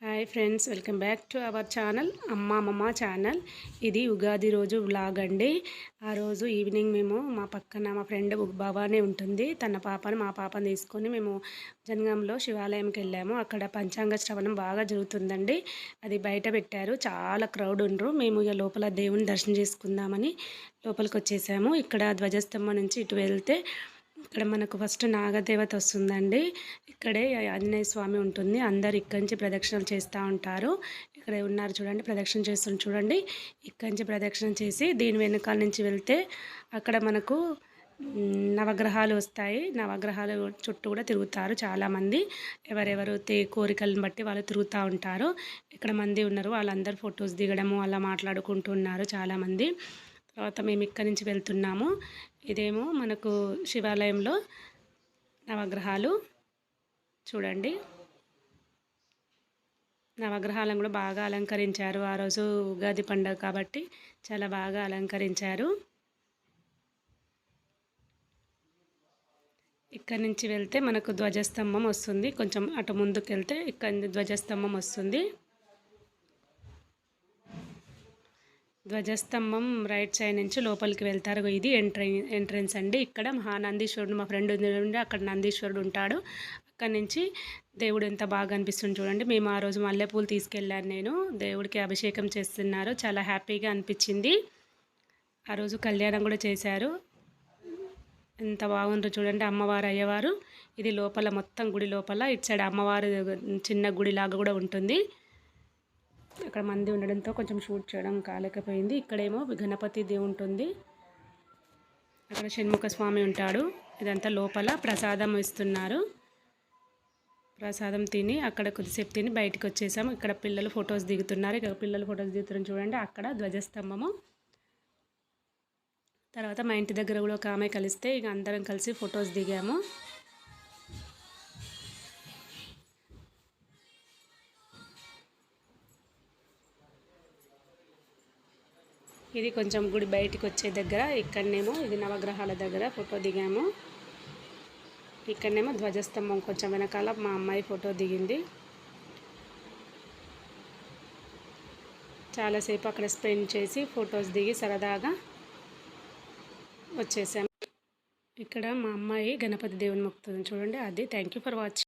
Hi friends, welcome back to our channel అమ్మమ్మ channel. ఇది ఉగాది రోజు వ్లాగ్ అండి. ఆ రోజు ఈవినింగ్ మేము మా పక్కన మా ఫ్రెండ్ భవానీ ఉంటుంది, తన పాపను మా పాపను తీసుకొని మేము జనగాంలో శివాలయంకి వెళ్ళాము. అక్కడ పంచాంగ శ్రవణం బాగా జరుగుతుందండి. అది బయట పెట్టారు, చాలా క్రౌడ్ ఉండరు. మేము ఇక లోపల దేవుని దర్శనం చేసుకుందామని లోపలికి వచ్చేసాము. ఇక్కడ ధ్వజస్తంభం నుంచి ఇటు వెళ్తే ఇక్కడ మనకు ఫస్ట్ నాగదేవత వస్తుందండి. ఇక్కడే ఆంజనేయ స్వామి ఉంటుంది. అందరు ఇక్కడి నుంచి ప్రదక్షిణలు చేస్తూ ఉంటారు. ఇక్కడ ఉన్నారు చూడండి, ప్రదక్షిణ చేస్తుంది చూడండి. ఇక్కడి నుంచి ప్రదక్షిణ చేసి దీని వెనకాల నుంచి వెళ్తే అక్కడ మనకు నవగ్రహాలు వస్తాయి. నవగ్రహాలు చుట్టూ కూడా తిరుగుతారు చాలామంది. ఎవరెవరు కోరికలను బట్టి వాళ్ళు తిరుగుతూ ఉంటారు. ఇక్కడ మంది ఉన్నారు, వాళ్ళందరూ ఫొటోస్ దిగడము అలా మాట్లాడుకుంటున్నారు చాలామంది. తర్వాత మేము ఇక్కడి నుంచి వెళ్తున్నాము. ఇదేమో మనకు శివాలయంలో నవగ్రహాలు చూడండి. నవగ్రహాలను కూడా బాగా అలంకరించారు. ఆ రోజు ఉగాది పండుగ కాబట్టి చాలా బాగా అలంకరించారు. ఇక్కడి నుంచి వెళ్తే మనకు ధ్వజస్తంభం వస్తుంది. కొంచెం అటు ముందుకు వెళ్తే ఇక్కడ ధ్వజస్తంభం వస్తుంది. ధ్వజస్తంభం రైట్ సైడ్ నుంచి లోపలికి వెళ్తారు. ఇది ఎంట్రెన్స్ అండి. ఇక్కడ మహానందీశ్వరుడు, మా ఫ్రెండ్ ఉండి అక్కడ నందీశ్వరుడు ఉంటాడు. అక్కడి నుంచి దేవుడు ఎంత బాగా అనిపిస్తుంది చూడండి. మేము ఆ రోజు మల్లెపూలు తీసుకెళ్ళాను నేను. దేవుడికి అభిషేకం చేస్తున్నారు, చాలా హ్యాపీగా అనిపించింది. ఆ రోజు కళ్యాణం కూడా చేశారు, ఎంత బాగుందో చూడండి. అమ్మవారు అయ్యవారు ఇది లోపల మొత్తం గుడి లోపల. ఇటు సైడ్ అమ్మవారు చిన్న గుడిలాగా కూడా ఉంటుంది. అక్కడ మంది ఉండడంతో కొంచెం షూట్ చేయడం కాలేకపోయింది. ఇక్కడేమో గణపతి దేవుడు ఉంటుంది, అక్కడ షణ్ముఖ స్వామి ఉంటాడు. ఇదంతా లోపల ప్రసాదం ఇస్తున్నారు. ప్రసాదం తిని అక్కడ కొద్దిసేపు తిని బయటకు వచ్చేసాము. ఇక్కడ పిల్లలు ఫొటోస్ దిగుతున్నారు. ఇక్కడ పిల్లలు ఫొటోస్ దిగుతున్నారు చూడండి. అక్కడ ధ్వజస్తంభము. తర్వాత మా ఇంటి దగ్గర కూడా ఒక ఆమె కలిస్తే ఇక అందరం కలిసి ఫొటోస్ దిగాము. ఇది కొంచెం గుడి బయటికి వచ్చే దగ్గర. ఇక్కడనేమో ఇది నవగ్రహాల దగ్గర ఫోటో దిగాము. ఇక్కడనేమో ధ్వజస్తంభం కొంచెం వెనకాల మా అమ్మాయి ఫోటో దిగింది. చాలాసేపు అక్కడ స్పెండ్ చేసి ఫొటోస్ దిగి సరదాగా వచ్చేసాము. ఇక్కడ మా అమ్మాయి గణపతి దేవుని మొక్కుతుంది చూడండి. అది థ్యాంక్ యూ ఫర్ వాచింగ్.